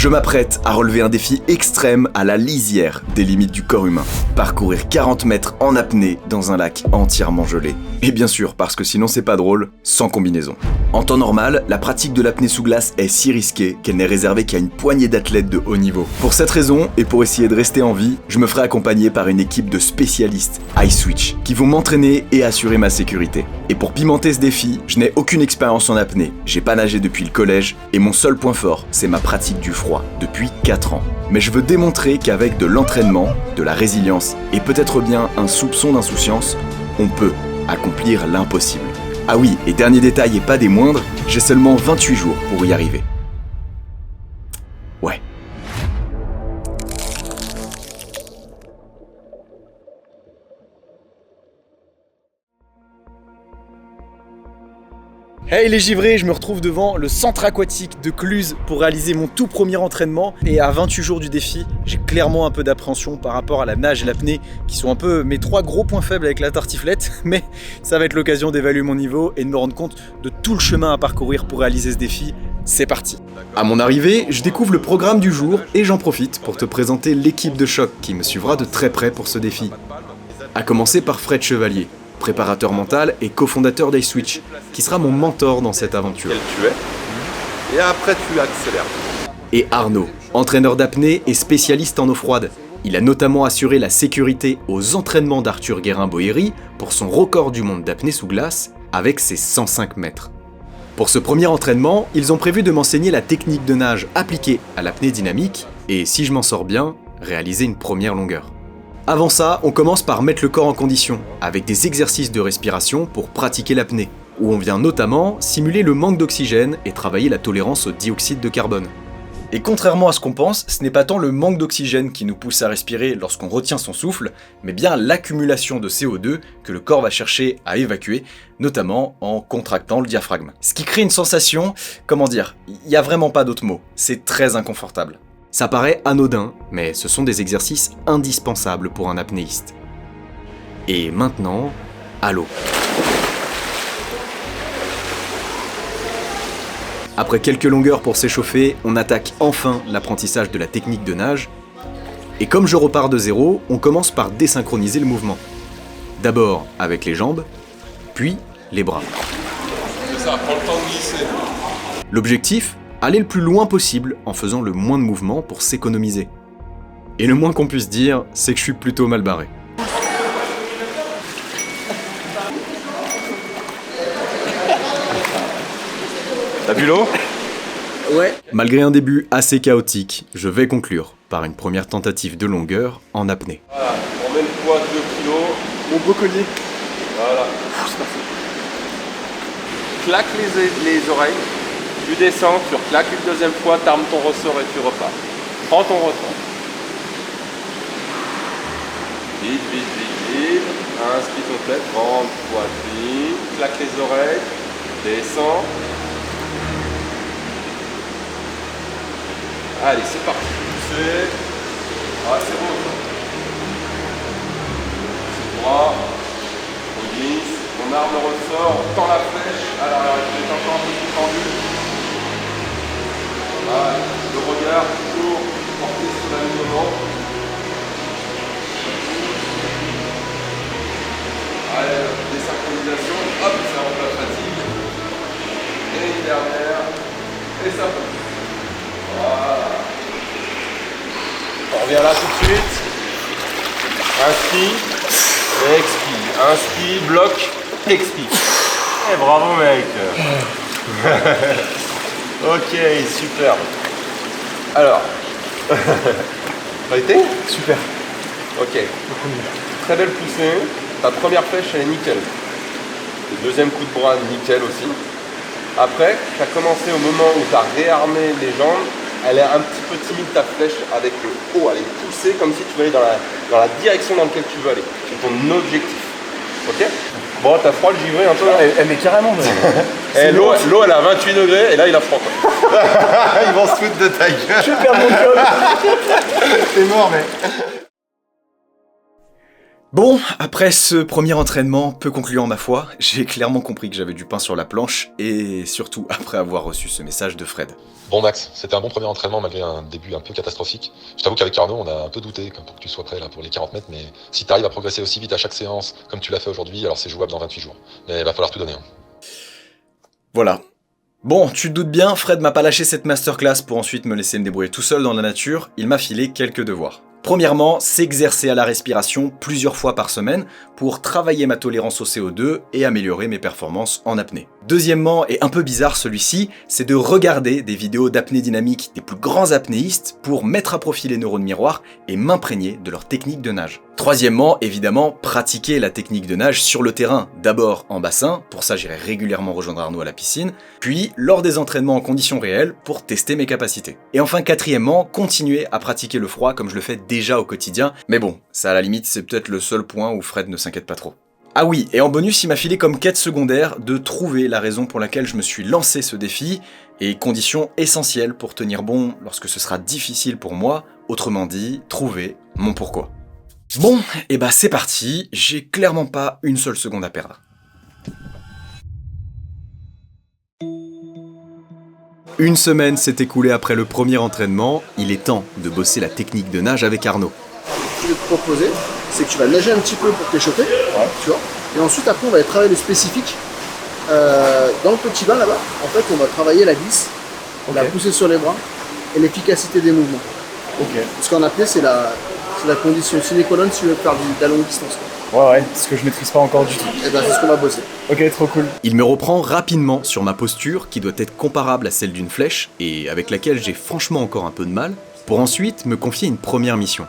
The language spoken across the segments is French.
Je m'apprête à relever un défi extrême à la lisière des limites du corps humain. Parcourir 40 mètres en apnée dans un lac entièrement gelé. Et bien sûr, parce que sinon c'est pas drôle, sans combinaison. En temps normal, la pratique de l'apnée sous glace est si risquée qu'elle n'est réservée qu'à une poignée d'athlètes de haut niveau. Pour cette raison, et pour essayer de rester en vie, je me ferai accompagner par une équipe de spécialistes iSwitch qui vont m'entraîner et assurer ma sécurité. Et pour pimenter ce défi, je n'ai aucune expérience en apnée, j'ai pas nagé depuis le collège et mon seul point fort, c'est ma pratique du froid depuis 4 ans. Mais je veux démontrer qu'avec de l'entraînement, de la résilience et peut-être bien un soupçon d'insouciance, on peut accomplir l'impossible. Ah oui, et dernier détail et pas des moindres, j'ai seulement 28 jours pour y arriver. Ouais. Hey les givrés, je me retrouve devant le centre aquatique de Cluses pour réaliser mon tout premier entraînement. Et à 28 jours du défi, j'ai clairement un peu d'appréhension par rapport à la nage et l'apnée, qui sont un peu mes 3 gros points faibles avec la tartiflette. Mais ça va être l'occasion d'évaluer mon niveau et de me rendre compte de tout le chemin à parcourir pour réaliser ce défi. C'est parti. À mon arrivée, je découvre le programme du jour et j'en profite pour te présenter l'équipe de choc qui me suivra de très près pour ce défi. À commencer par Fred Chevalier, préparateur mental et cofondateur d'iSwitch, qui sera mon mentor dans cette aventure. Tu es, et après tu accélères. Et Arnaud, entraîneur d'apnée et spécialiste en eau froide. Il a notamment assuré la sécurité aux entraînements d'Arthur Guérin-Boéry pour son record du monde d'apnée sous glace avec ses 105 mètres. Pour ce premier entraînement, ils ont prévu de m'enseigner la technique de nage appliquée à l'apnée dynamique et, si je m'en sors bien, réaliser une première longueur. Avant ça, on commence par mettre le corps en condition, avec des exercices de respiration pour pratiquer l'apnée, où on vient notamment simuler le manque d'oxygène et travailler la tolérance au dioxyde de carbone. Et contrairement à ce qu'on pense, ce n'est pas tant le manque d'oxygène qui nous pousse à respirer lorsqu'on retient son souffle, mais bien l'accumulation de CO2 que le corps va chercher à évacuer, notamment en contractant le diaphragme. Ce qui crée une sensation, comment dire, il n'y a vraiment pas d'autre mot, c'est très inconfortable. Ça paraît anodin, mais ce sont des exercices indispensables pour un apnéiste. Et maintenant, à l'eau. Après quelques longueurs pour s'échauffer, on attaque enfin l'apprentissage de la technique de nage. Et comme je repars de zéro, on commence par désynchroniser le mouvement. D'abord avec les jambes, puis les bras. C'est ça, prends le temps de glisser. L'objectif ? Aller le plus loin possible en faisant le moins de mouvements pour s'économiser. Et le moins qu'on puisse dire, c'est que je suis plutôt mal barré. T'as bu l'eau ? Ouais. Malgré un début assez chaotique, je vais conclure par une première tentative de longueur en apnée. Voilà, on met le poids de 2 kg. Mon beau collier. Voilà. Claque les oreilles. Tu descends, tu reclaques une deuxième fois, t'armes ton ressort et tu repars. Prends ton ressort. Vite, vite, vite, vite. Inspire ton tête, grande poitrine. Claque les oreilles. Descends. Allez, c'est parti. Poussez. Ah, c'est bon. C'est droit. On glisse. On arme le ressort. On tend la flèche. Alors, elle est encore un peu plus tendue. Voilà, le regard toujours porté sur l'alignement. Allez, désynchronisation, hop, ça rentre la fatigue. Et une dernière, et ça pousse. Voilà. On revient là tout de suite. Inspire, et expire. Inspire, bloc, expire. Et bravo mec. Ok, super. Alors, ça a été ? Super. Ok. Très belle poussée. Ta première flèche, elle est nickel. Le deuxième coup de bras, nickel aussi. Après, tu as commencé au moment où tu as réarmé les jambes. Elle est un petit peu timide ta flèche avec le haut. Elle est poussée comme si tu veux aller dans la direction dans laquelle tu veux aller. C'est ton objectif. Ok ? Bon, t'as froid le givré un peu là ? Mais carrément. Et l'eau, elle est à 28 degrés et là il a froid. Ils vont se foutre de ta gueule. Je perds mon job. T'es mort, mais. Bon, après ce premier entraînement peu concluant ma foi, j'ai clairement compris que j'avais du pain sur la planche, et surtout après avoir reçu ce message de Fred. Bon Max, c'était un bon premier entraînement malgré un début un peu catastrophique. Je t'avoue qu'avec Arnaud, on a un peu douté pour que tu sois prêt là pour les 40 mètres, mais si t'arrives à progresser aussi vite à chaque séance, comme tu l'as fait aujourd'hui, alors c'est jouable dans 28 jours. Mais il va falloir tout donner. Voilà. Bon, tu te doutes bien, Fred m'a pas lâché cette masterclass pour ensuite me laisser me débrouiller tout seul dans la nature, il m'a filé quelques devoirs. Premièrement, s'exercer à la respiration plusieurs fois par semaine pour travailler ma tolérance au CO2 et améliorer mes performances en apnée. Deuxièmement, et un peu bizarre celui-ci, c'est de regarder des vidéos d'apnée dynamique des plus grands apnéistes pour mettre à profit les neurones miroirs et m'imprégner de leur technique de nage. Troisièmement, évidemment, pratiquer la technique de nage sur le terrain. D'abord en bassin, pour ça j'irai régulièrement rejoindre Arnaud à la piscine, puis lors des entraînements en conditions réelles pour tester mes capacités. Et enfin quatrièmement, continuer à pratiquer le froid comme je le fais déjà au quotidien, mais bon, ça à la limite c'est peut-être le seul point où Fred ne s'inquiète pas trop. Ah oui, et en bonus il m'a filé comme quête secondaire de trouver la raison pour laquelle je me suis lancé ce défi, et condition essentielle pour tenir bon lorsque ce sera difficile pour moi, autrement dit, trouver mon pourquoi. Bon, et bah c'est parti, j'ai clairement pas une seule seconde à perdre. Une semaine s'est écoulée après le premier entraînement, il est temps de bosser la technique de nage avec Arnaud. Ce que je vais te proposer, c'est que tu vas nager un petit peu pour t'échauffer, tu vois, et ensuite après on va travailler le spécifique. Dans le petit bain là-bas, en fait on va travailler la glisse, la poussée sur les bras et l'efficacité des mouvements. Parce qu'en apnée c'est la condition sine qua non si tu veux faire de la longue distance. Ouais, parce que je maîtrise pas encore du tout. Et ben c'est ce qu'on va bosser. Ok, trop cool. Il me reprend rapidement sur ma posture qui doit être comparable à celle d'une flèche et avec laquelle j'ai franchement encore un peu de mal, pour ensuite me confier une première mission.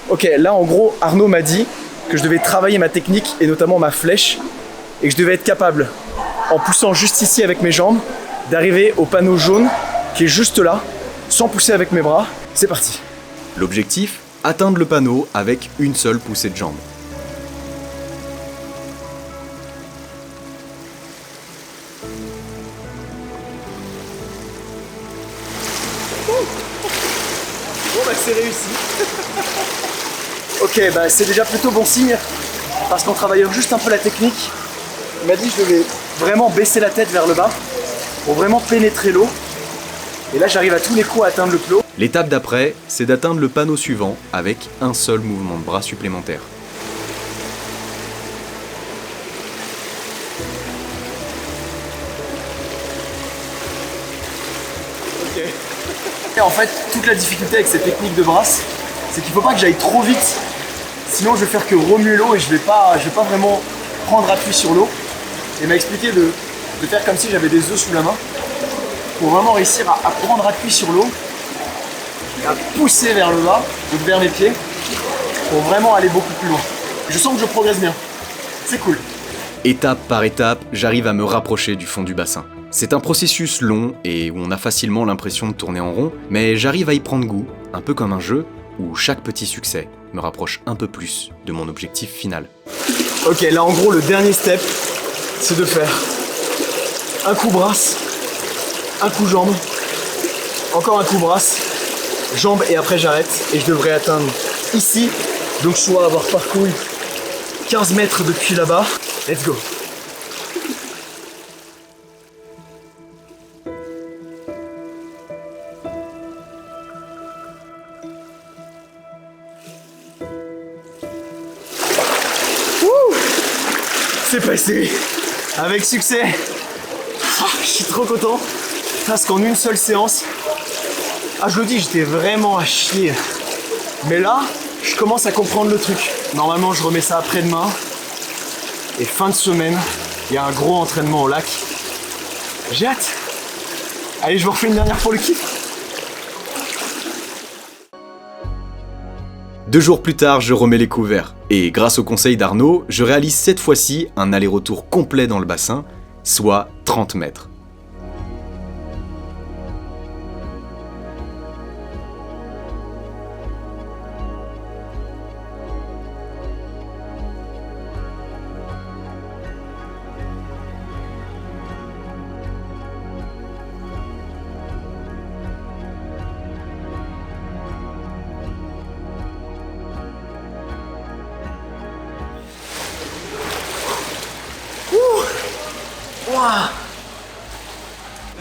Ok, là en gros Arnaud m'a dit que je devais travailler ma technique et notamment ma flèche et que je devais être capable, en poussant juste ici avec mes jambes, d'arriver au panneau jaune qui est juste là, sans pousser avec mes bras. C'est parti. L'objectif, atteindre le panneau avec une seule poussée de jambes. Bon bah c'est réussi. Ok, bah c'est déjà plutôt bon signe, parce qu'en travaillant juste un peu la technique, il m'a dit que je devais vraiment baisser la tête vers le bas, pour vraiment pénétrer l'eau. Et là j'arrive à tous les coups à atteindre le plot. L'étape d'après, c'est d'atteindre le panneau suivant avec un seul mouvement de bras supplémentaire. Ok. Et en fait, toute la difficulté avec cette technique de brasse, c'est qu'il faut pas que j'aille trop vite, sinon je vais faire que remuer l'eau et je vais pas vraiment prendre appui sur l'eau. Et il m'a expliqué de faire comme si j'avais des œufs sous la main, pour vraiment réussir à prendre appui sur l'eau, et à pousser vers le bas, donc vers mes pieds, pour vraiment aller beaucoup plus loin. Je sens que je progresse bien, c'est cool. Étape par étape, j'arrive à me rapprocher du fond du bassin. C'est un processus long et où on a facilement l'impression de tourner en rond, mais j'arrive à y prendre goût, un peu comme un jeu où chaque petit succès me rapproche un peu plus de mon objectif final. Ok, là en gros le dernier step, c'est de faire un coup brasse, un coup jambe, encore un coup brasse, jambe et après j'arrête et je devrais atteindre ici, donc je dois avoir parcouru 15 mètres depuis là-bas. Let's go. C'est passé avec succès. Je suis trop content parce qu'en une seule séance, je le dis, j'étais vraiment à chier. Mais là, je commence à comprendre le truc. Normalement, je remets ça après-demain. Et fin de semaine, il y a un gros entraînement au lac. J'ai hâte. Allez, je vous refais une dernière pour le kiff. 2 jours plus tard, je remets les couverts. Et grâce au conseil d'Arnaud, je réalise cette fois-ci un aller-retour complet dans le bassin, soit 30 mètres.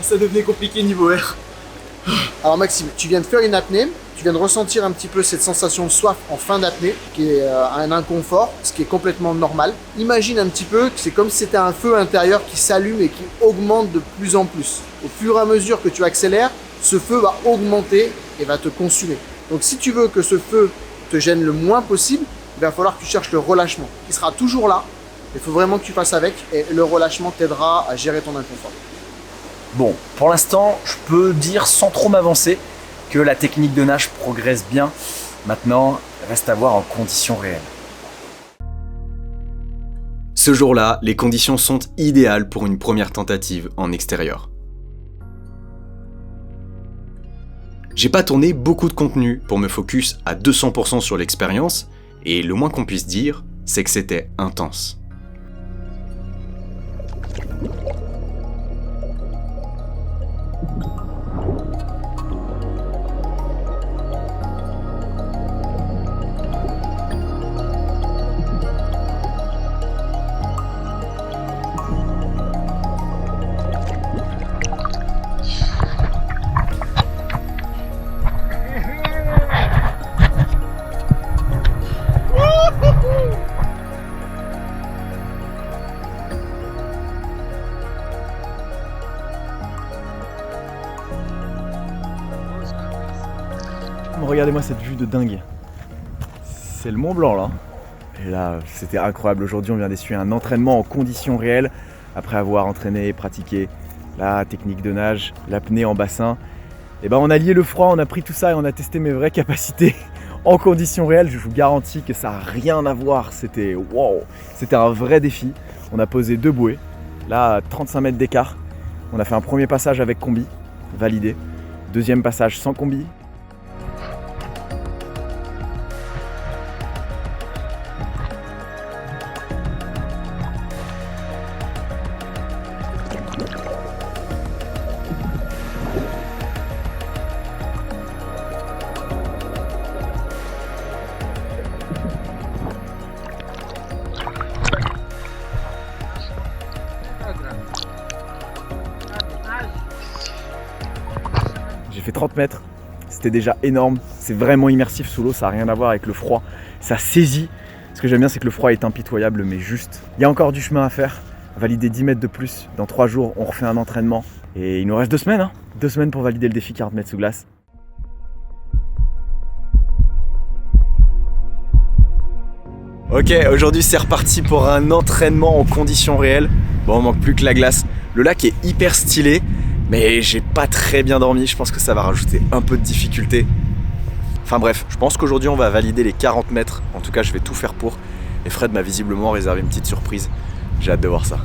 Ça devenait compliqué niveau air. Alors Maxime, tu viens de faire une apnée, tu viens de ressentir un petit peu cette sensation de soif en fin d'apnée, qui est un inconfort, ce qui est complètement normal. Imagine un petit peu que c'est comme si c'était un feu intérieur qui s'allume et qui augmente de plus en plus. Au fur et à mesure que tu accélères, ce feu va augmenter et va te consumer. Donc si tu veux que ce feu te gêne le moins possible, il va falloir que tu cherches le relâchement, qui sera toujours là. Il faut vraiment que tu fasses avec et le relâchement t'aidera à gérer ton inconfort. Bon, pour l'instant, je peux dire sans trop m'avancer que la technique de nage progresse bien. Maintenant, reste à voir en conditions réelles. Ce jour-là, les conditions sont idéales pour une première tentative en extérieur. J'ai pas tourné beaucoup de contenu pour me focus à 200% sur l'expérience, et le moins qu'on puisse dire, c'est que c'était intense. Regardez-moi cette vue de dingue. C'est le Mont Blanc là. Et là, c'était incroyable. Aujourd'hui, on vient d'essuyer un entraînement en conditions réelles après avoir entraîné et pratiqué la technique de nage, l'apnée en bassin. Et ben, on a lié le froid, on a pris tout ça et on a testé mes vraies capacités en conditions réelles. Je vous garantis que ça n'a rien à voir. C'était wow, c'était un vrai défi. On a posé 2 bouées, là à 35 mètres d'écart. On a fait un premier passage avec combi, validé. Deuxième passage sans combi. J'ai fait 30 mètres, c'était déjà énorme, c'est vraiment immersif sous l'eau, ça n'a rien à voir avec le froid, ça saisit. Ce que j'aime bien, c'est que le froid est impitoyable, mais juste. Il y a encore du chemin à faire, valider 10 mètres de plus. Dans 3 jours, on refait un entraînement. Et il nous reste 2 semaines, 2 semaines pour valider le défi 40 mètres sous glace. Ok, aujourd'hui c'est reparti pour un entraînement en conditions réelles. Bon, on manque plus que la glace. Le lac est hyper stylé, mais j'ai pas très bien dormi. Je pense que ça va rajouter un peu de difficulté. Enfin bref, je pense qu'aujourd'hui on va valider les 40 mètres. En tout cas, je vais tout faire pour. Et Fred m'a visiblement réservé une petite surprise. J'ai hâte de voir ça.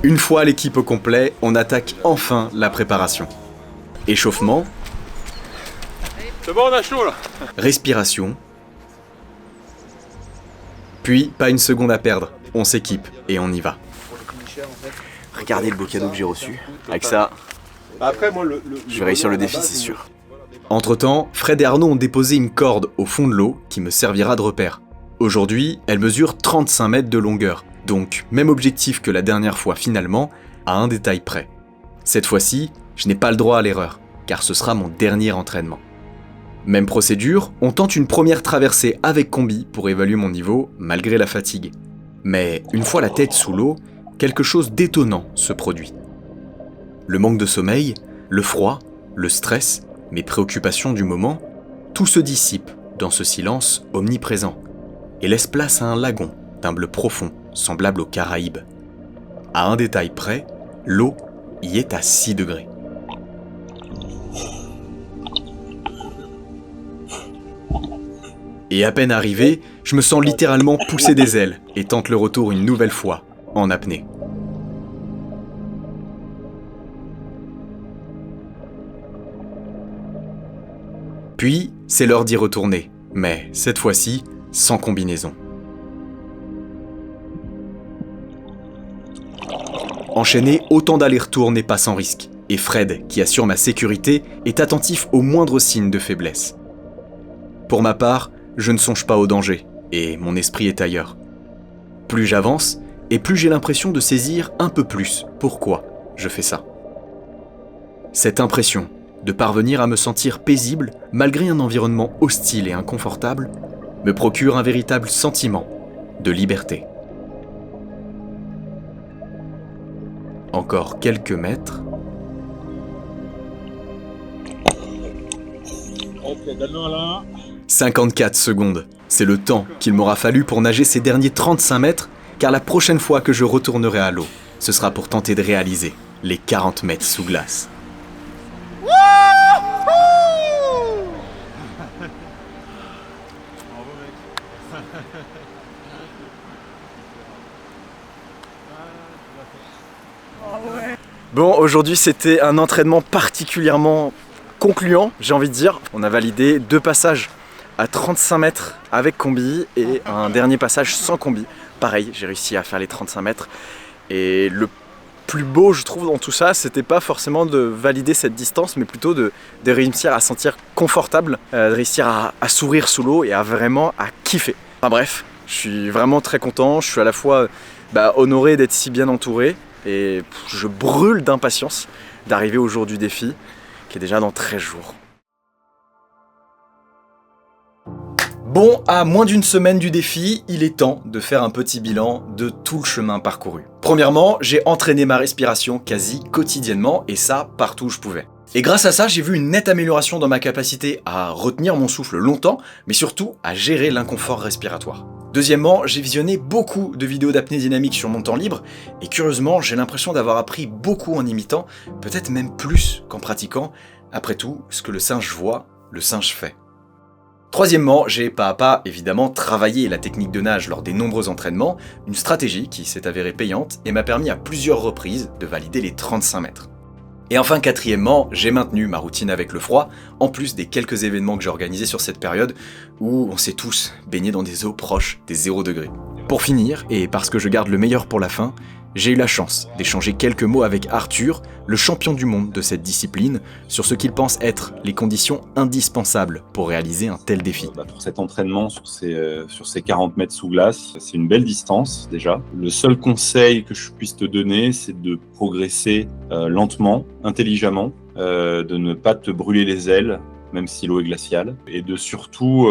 Une fois l'équipe au complet, on attaque enfin la préparation. Échauffement. C'est bon, on a chaud là. Respiration. Puis, pas une seconde à perdre. On s'équipe et on y va. Regardez le beau cadeau que j'ai reçu. Avec ça, Après, moi, je vais réussir le défi, c'est sûr. Entre-temps, Fred et Arnaud ont déposé une corde au fond de l'eau qui me servira de repère. Aujourd'hui, elle mesure 35 mètres de longueur. Donc, même objectif que la dernière fois finalement, à un détail près. Cette fois-ci, je n'ai pas le droit à l'erreur, car ce sera mon dernier entraînement. Même procédure, on tente une première traversée avec combi pour évaluer mon niveau, malgré la fatigue. Mais une fois la tête sous l'eau, quelque chose d'étonnant se produit. Le manque de sommeil, le froid, le stress, mes préoccupations du moment, tout se dissipe dans ce silence omniprésent et laisse place à un lagon d'un bleu profond, semblable aux Caraïbes. À un détail près, l'eau y est à 6 degrés. Et à peine arrivé, je me sens littéralement pousser des ailes et tente le retour une nouvelle fois, en apnée. Puis, c'est l'heure d'y retourner, mais cette fois-ci, sans combinaison. Enchaîner autant d'allers-retours n'est pas sans risque, et Fred, qui assure ma sécurité, est attentif aux moindres signes de faiblesse. Pour ma part, je ne songe pas au danger, et mon esprit est ailleurs. Plus j'avance, et plus j'ai l'impression de saisir un peu plus pourquoi je fais ça. Cette impression de parvenir à me sentir paisible malgré un environnement hostile et inconfortable me procure un véritable sentiment de liberté. Encore quelques mètres. Ok, donne-moi là. 54 secondes. C'est le temps qu'il m'aura fallu pour nager ces derniers 35 mètres, car la prochaine fois que je retournerai à l'eau, ce sera pour tenter de réaliser les 40 mètres sous glace. Bon, aujourd'hui c'était un entraînement particulièrement concluant, j'ai envie de dire. On a validé 2 passages à 35 mètres avec combi et un dernier passage sans combi. Pareil, j'ai réussi à faire les 35 mètres. Et le plus beau, je trouve, dans tout ça, c'était pas forcément de valider cette distance, mais plutôt de réussir à sentir confortable, de réussir à sourire sous l'eau et à vraiment à kiffer. Enfin bref, je suis vraiment très content, je suis à la fois honoré d'être si bien entouré et je brûle d'impatience d'arriver au jour du défi, qui est déjà dans 13 jours. Bon, à moins d'une semaine du défi, il est temps de faire un petit bilan de tout le chemin parcouru. Premièrement, j'ai entraîné ma respiration quasi quotidiennement, et ça partout où je pouvais. Et grâce à ça, j'ai vu une nette amélioration dans ma capacité à retenir mon souffle longtemps, mais surtout à gérer l'inconfort respiratoire. Deuxièmement, j'ai visionné beaucoup de vidéos d'apnée dynamique sur mon temps libre, et curieusement, j'ai l'impression d'avoir appris beaucoup en imitant, peut-être même plus qu'en pratiquant. Après tout, ce que le singe voit, le singe fait. Troisièmement, j'ai pas à pas évidemment travaillé la technique de nage lors des nombreux entraînements, une stratégie qui s'est avérée payante et m'a permis à plusieurs reprises de valider les 35 mètres. Et enfin, quatrièmement, j'ai maintenu ma routine avec le froid, en plus des quelques événements que j'ai organisés sur cette période où on s'est tous baignés dans des eaux proches des 0 degrés. Pour finir, et parce que je garde le meilleur pour la fin, j'ai eu la chance d'échanger quelques mots avec Arthur, le champion du monde de cette discipline, sur ce qu'il pense être les conditions indispensables pour réaliser un tel défi. Pour cet entraînement sur ces 40 mètres sous glace, c'est une belle distance déjà. Le seul conseil que je puisse te donner, c'est de progresser lentement, intelligemment, de ne pas te brûler les ailes, même si l'eau est glaciale, et de surtout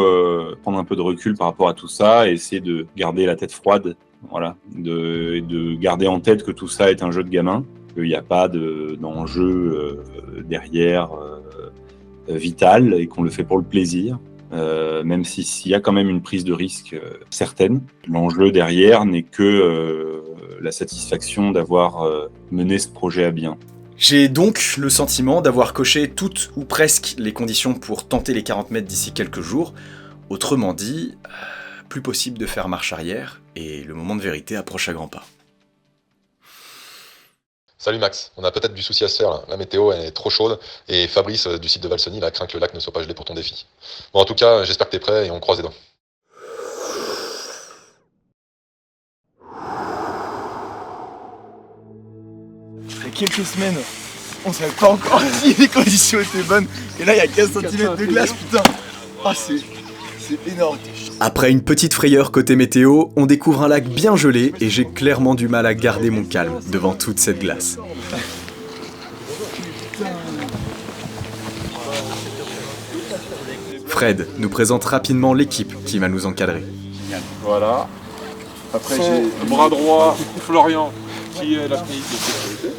prendre un peu de recul par rapport à tout ça et essayer de garder la tête froide. Voilà, de garder en tête que tout ça est un jeu de gamin, qu'il n'y a pas d'enjeu derrière vital et qu'on le fait pour le plaisir, même s'il y a quand même une prise de risque certaine. L'enjeu derrière n'est que la satisfaction d'avoir mené ce projet à bien. J'ai donc le sentiment d'avoir coché toutes ou presque les conditions pour tenter les 40 mètres d'ici quelques jours. Autrement dit, plus possible de faire marche arrière et le moment de vérité approche à grands pas. Salut Max, on a peut-être du souci à se faire là. La météo est trop chaude et Fabrice du site de Valsony là, craint que le lac ne soit pas gelé pour ton défi. Bon, en tout cas, j'espère que t'es prêt et on croise les dents. Il y a quelques semaines, on savait pas encore si les conditions étaient bonnes. Et là, il y a 15 cm de glace, putain. Ah, c'est énorme. Après une petite frayeur côté météo, on découvre un lac bien gelé et j'ai clairement du mal à garder mon calme devant toute cette glace. Fred nous présente rapidement l'équipe qui va nous encadrer. Voilà. Après, j'ai bras droit, Florian, qui est l'apnéiste de sécurité.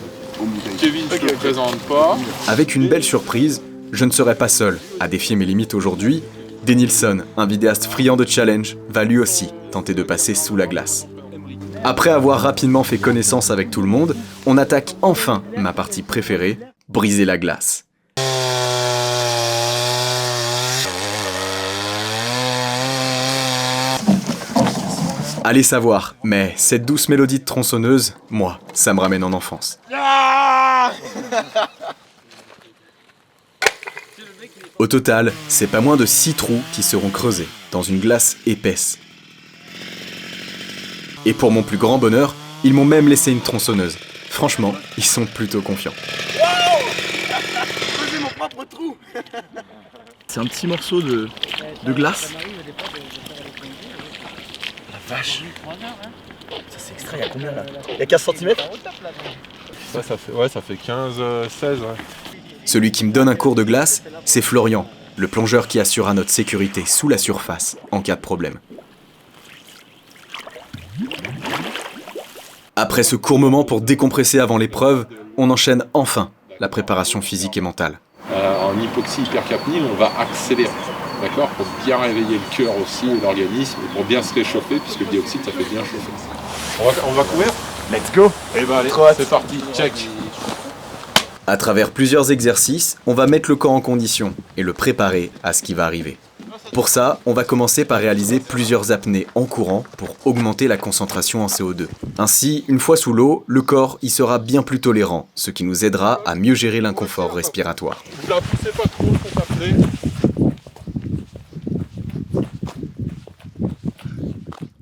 Kevin, je ne le présente pas. Avec une belle surprise, je ne serai pas seul à défier mes limites aujourd'hui. Denilson, un vidéaste friand de challenge, va lui aussi tenter de passer sous la glace. Après avoir rapidement fait connaissance avec tout le monde, on attaque enfin ma partie préférée, briser la glace. Allez savoir, mais cette douce mélodie de tronçonneuse, moi, ça me ramène en enfance. Au total, c'est pas moins de 6 trous qui seront creusés dans une glace épaisse. Et pour mon plus grand bonheur, ils m'ont même laissé une tronçonneuse. Franchement, ils sont plutôt confiants. J'ai mon propre trou. C'est un petit morceau de glace. La vache. Ça c'est extrait, il y a combien là? Il y a 15 cm. Ça fait 15, 16. Ouais. Celui qui me donne un cours de glace, c'est Florian, le plongeur qui assurera notre sécurité sous la surface en cas de problème. Après ce court moment pour décompresser avant l'épreuve, on enchaîne enfin la préparation physique et mentale. En hypoxie hypercapnie, on va accélérer, d'accord, pour bien réveiller le cœur aussi et l'organisme, pour bien se réchauffer, puisque le dioxyde, ça fait bien chauffer. On va courir ? Let's go. Eh ben allez, c'est parti, check. À travers plusieurs exercices, on va mettre le corps en condition et le préparer à ce qui va arriver. Pour ça, on va commencer par réaliser plusieurs apnées en courant pour augmenter la concentration en CO2. Ainsi, une fois sous l'eau, le corps y sera bien plus tolérant, ce qui nous aidera à mieux gérer l'inconfort respiratoire. Vous la poussez pas trop, faut t'appeler.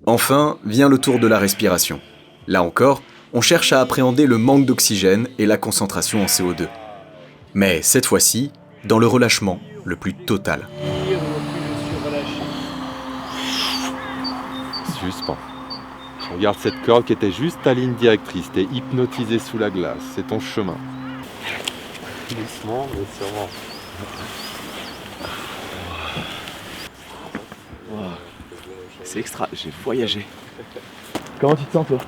Enfin, vient le tour de la respiration. Là encore, on cherche à appréhender le manque d'oxygène et la concentration en CO2. Mais cette fois-ci, dans le relâchement le plus total. Suspends. Regarde cette corde qui était juste ta ligne directrice. T'es hypnotisé sous la glace. C'est ton chemin. Doucement, mais sûrement. Wow. C'est extra, j'ai voyagé. Comment tu te sens toi?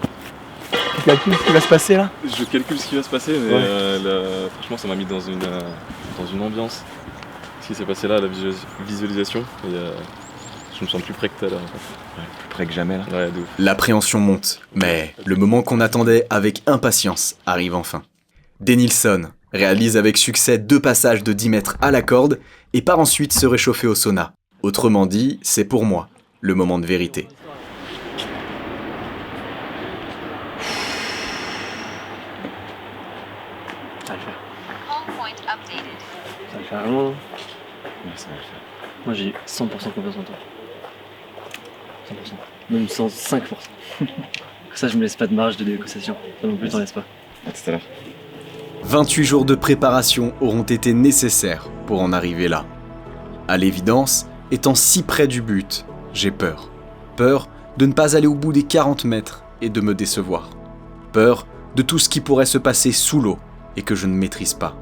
Tu calcules ce qui va se passer là? Je calcule ce qui va se passer, mais franchement ça m'a mis dans une ambiance. Ce qui s'est passé là, la visualisation, et je me sens plus près que tout à l'heure. En fait. Plus près que jamais là. Ouais, de ouf. L'appréhension monte, mais le moment qu'on attendait avec impatience arrive enfin. Denilson réalise avec succès 2 passages de 10 mètres à la corde et part ensuite se réchauffer au sauna. Autrement dit, c'est pour moi le moment de vérité. Ça va le faire. Ça va le faire vraiment. Ouais, ça va le faire. Moi j'ai 100% confiance en toi. 100%. Même 105%. Comme ça je me laisse pas de marge de négociation. Toi non plus t'en laisses pas. À tout à l'heure. 28 jours de préparation auront été nécessaires pour en arriver là. À l'évidence, étant si près du but, j'ai peur. Peur de ne pas aller au bout des 40 mètres et de me décevoir. Peur de tout ce qui pourrait se passer sous l'eau et que je ne maîtrise pas.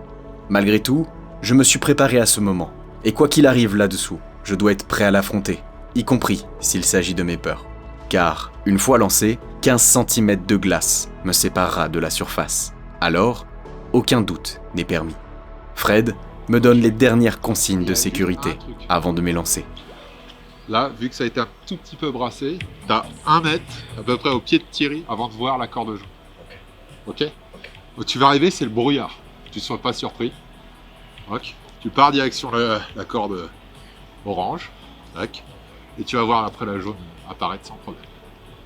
Malgré tout, je me suis préparé à ce moment. Et quoi qu'il arrive là-dessous, je dois être prêt à l'affronter, y compris s'il s'agit de mes peurs. Car, une fois lancé, 15 cm de glace me séparera de la surface. Alors, aucun doute n'est permis. Fred me donne les dernières consignes de sécurité avant de m'élancer. Là, vu que ça a été un tout petit peu brassé, t'as 1 mètre à peu près au pied de Thierry avant de voir la corde jaune. Ok. Où tu vas arriver, c'est le brouillard. Tu ne sois pas surpris. Ok. Tu pars direction la corde orange. Ok. Et tu vas voir après la jaune apparaître sans problème.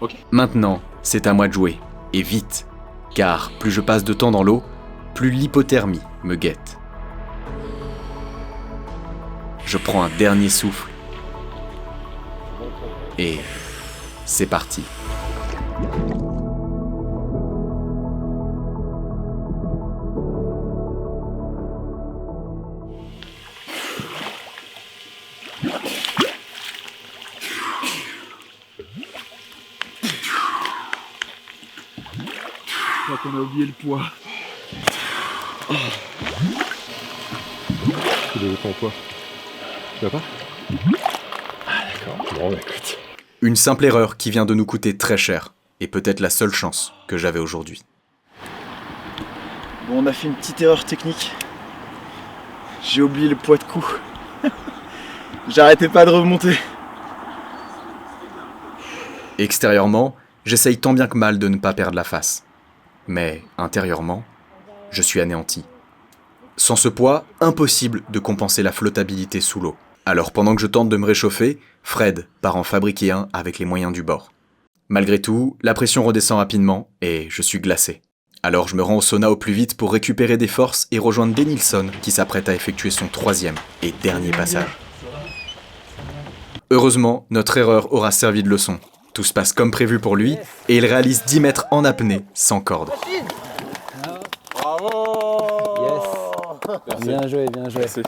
Ok. Maintenant, c'est à moi de jouer. Et vite. Car plus je passe de temps dans l'eau, plus l'hypothermie me guette. Je prends un dernier souffle. Et c'est parti. Je crois qu'on a oublié le poids. Tu devais ton poids. Tu vas pas? Ah d'accord. Bon bah écoute. Une simple erreur qui vient de nous coûter très cher, et peut-être la seule chance que j'avais aujourd'hui. Bon, on a fait une petite erreur technique. J'ai oublié le poids de cou. J'arrêtais pas de remonter. Extérieurement, j'essaye tant bien que mal de ne pas perdre la face. Mais intérieurement, je suis anéanti. Sans ce poids, impossible de compenser la flottabilité sous l'eau. Alors pendant que je tente de me réchauffer, Fred part en fabriquer un avec les moyens du bord. Malgré tout, la pression redescend rapidement et je suis glacé. Alors je me rends au sauna au plus vite pour récupérer des forces et rejoindre Denilson qui s'apprête à effectuer son 3e et dernier passage. Heureusement, notre erreur aura servi de leçon. Tout se passe comme prévu pour lui et il réalise 10 mètres en apnée sans corde. Yes. Bien joué, bien joué. Merci.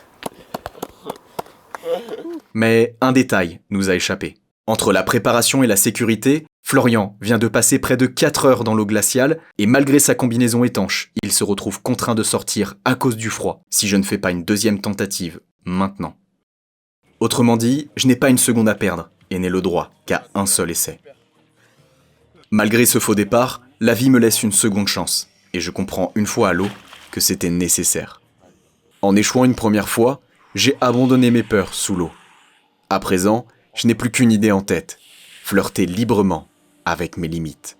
Mais un détail nous a échappé. Entre la préparation et la sécurité, Florian vient de passer près de 4 heures dans l'eau glaciale et malgré sa combinaison étanche, il se retrouve contraint de sortir à cause du froid si je ne fais pas une deuxième tentative maintenant. Autrement dit, je n'ai pas une seconde à perdre et n'ai le droit qu'à un seul essai. Malgré ce faux départ, la vie me laisse une seconde chance et je comprends une fois à l'eau que c'était nécessaire. En échouant une première fois, j'ai abandonné mes peurs sous l'eau. À présent, je n'ai plus qu'une idée en tête, flirter librement avec mes limites.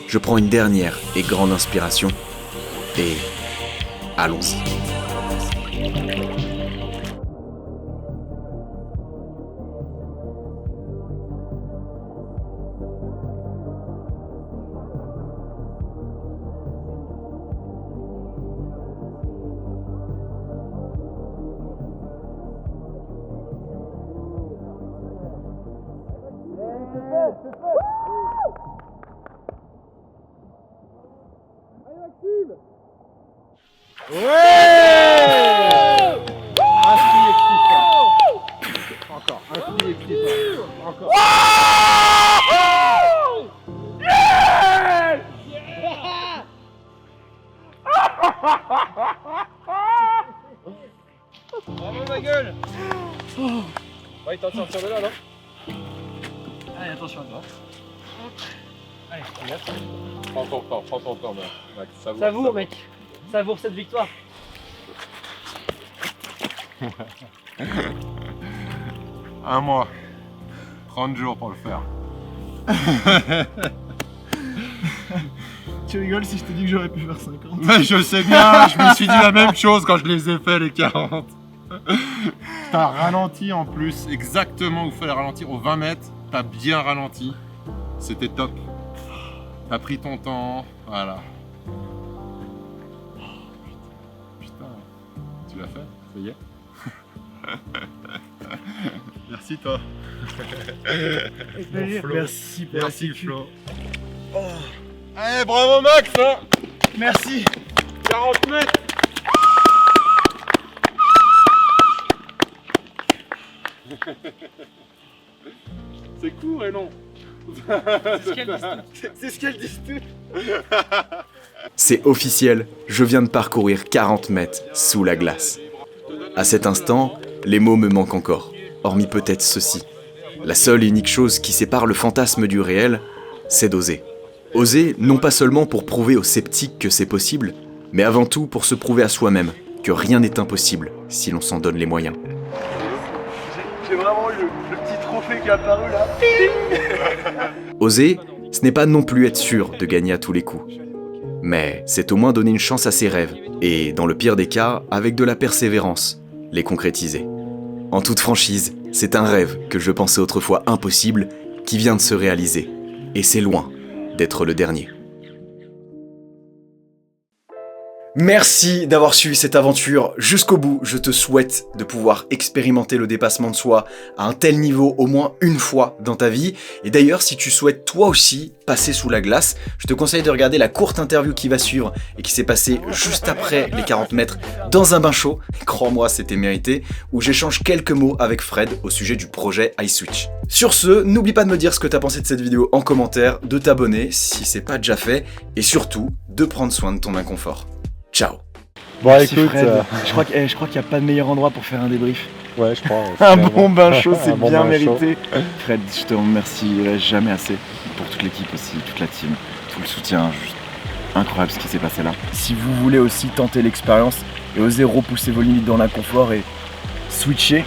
Je prends une dernière et grande inspiration et allons-y. Bravo ma gueule. Ouais, t'en sortir de là, non? Allez, attention à toi. Allez, regarde. Prends ton temps, Max. Savoure, mec. Savoure cette victoire. Un mois. 30 jours pour le faire. Tu rigoles si je te dis que j'aurais pu faire 50. Mais je sais bien, je me suis dit la même chose quand je les ai fait les 40. T'as ralenti en plus, exactement où il fallait ralentir, aux 20 mètres, t'as bien ralenti. C'était top. T'as pris ton temps, voilà. Putain, tu l'as fait, ça y est. Merci toi. Merci Flo. Allez, bravo Max hein. Merci. 40 mètres. C'est court et long. C'est ce qu'elle dit tout. C'est officiel, je viens de parcourir 40 mètres sous la glace. À cet instant, les mots me manquent encore, hormis peut-être ceci. La seule et unique chose qui sépare le fantasme du réel, c'est d'oser. Oser, non pas seulement pour prouver aux sceptiques que c'est possible, mais avant tout pour se prouver à soi-même que rien n'est impossible si l'on s'en donne les moyens. J'ai vraiment eu le petit trophée qui est apparu là. Oser, ce n'est pas non plus être sûr de gagner à tous les coups. Mais c'est au moins donner une chance à ses rêves, et dans le pire des cas, avec de la persévérance, les concrétiser. En toute franchise, c'est un rêve que je pensais autrefois impossible qui vient de se réaliser. Et c'est loin d'être le dernier. Merci d'avoir suivi cette aventure jusqu'au bout. Je te souhaite de pouvoir expérimenter le dépassement de soi à un tel niveau au moins une fois dans ta vie. Et d'ailleurs, si tu souhaites toi aussi passer sous la glace, je te conseille de regarder la courte interview qui va suivre et qui s'est passée juste après les 40 mètres dans un bain chaud. Crois-moi, c'était mérité, où j'échange quelques mots avec Fred au sujet du projet iSwitch. Sur ce, n'oublie pas de me dire ce que tu as pensé de cette vidéo en commentaire, de t'abonner si c'est pas déjà fait, et surtout, de prendre soin de ton inconfort. Ciao. Bon Merci écoute, Fred. Je crois qu'il n'y a pas de meilleur endroit pour faire un débrief. ouais je crois. Un bon bain chaud, c'est Un bon bien bain mérité. Fred, je te remercierai jamais assez pour toute l'équipe aussi, toute la team, tout le soutien. Juste incroyable ce qui s'est passé là. Si vous voulez aussi tenter l'expérience et oser repousser vos limites dans l'inconfort et switcher,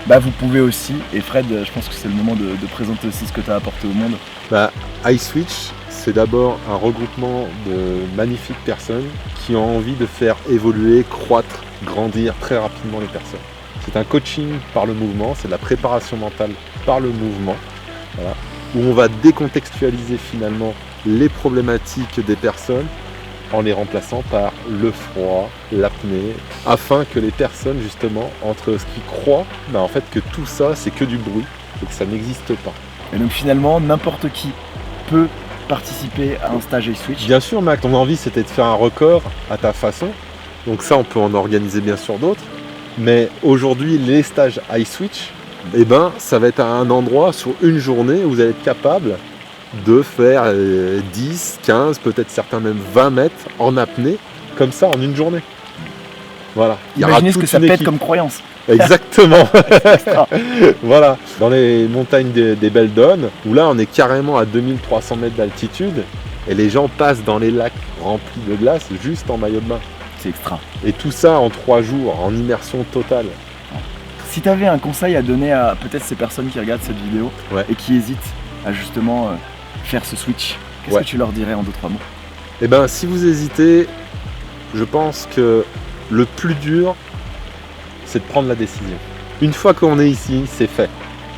bah vous pouvez aussi. Et Fred, je pense que c'est le moment de présenter aussi ce que tu as apporté au monde. Bah, iSwitch, c'est d'abord un regroupement de magnifiques personnes qui ont envie de faire évoluer, croître, grandir très rapidement les personnes. C'est un coaching par le mouvement, c'est de la préparation mentale par le mouvement, voilà, où on va décontextualiser finalement les problématiques des personnes en les remplaçant par le froid, l'apnée, afin que les personnes justement entre ce qu'ils croient, en fait que tout ça c'est que du bruit et que ça n'existe pas. Et donc finalement, n'importe qui peut participer à un stage iSwitch. Bien sûr Mac, ton envie c'était de faire un record à ta façon, donc ça on peut en organiser bien sûr d'autres, mais aujourd'hui les stages iSwitch, ça va être à un endroit sur une journée où vous allez être capable de faire 10, 15, peut-être certains même 20 mètres en apnée, comme ça en une journée. Voilà. Imaginez ce que ça pète comme croyance. Exactement. Voilà. Dans les montagnes des Belles Donnes, où là on est carrément à 2300 mètres d'altitude, et les gens passent dans les lacs remplis de glace juste en maillot de bain. C'est extra. Et tout ça en 3 jours, en immersion totale. Si tu avais un conseil à donner à peut-être ces personnes qui regardent cette vidéo et qui hésitent à justement faire ce switch, qu'est-ce que tu leur dirais en 2-3 mots? Si vous hésitez, je pense que le plus dur, c'est de prendre la décision. Une fois qu'on est ici, c'est fait.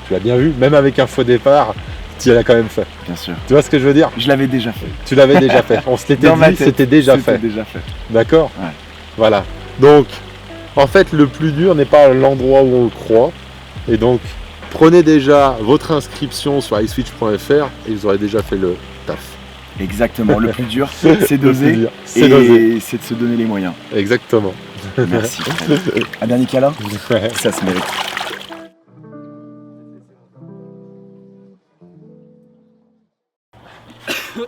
Tu l'as bien vu, même avec un faux départ, tu l'as quand même fait. Bien sûr. Tu vois ce que je veux dire? Je l'avais déjà fait. Tu l'avais déjà fait. On se l'était dit, c'était déjà fait. D'accord? Ouais. Voilà. Donc, en fait, le plus dur n'est pas l'endroit où on le croit. Et donc, prenez déjà votre inscription sur iSwitch.fr et vous aurez déjà fait le taf. Exactement. Le plus dur, c'est d'oser. C'est de se donner les moyens. Exactement. Merci. Un dernier câlin? Ça se mérite.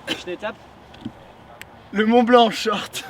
Je t'étape. Le Mont Blanc short.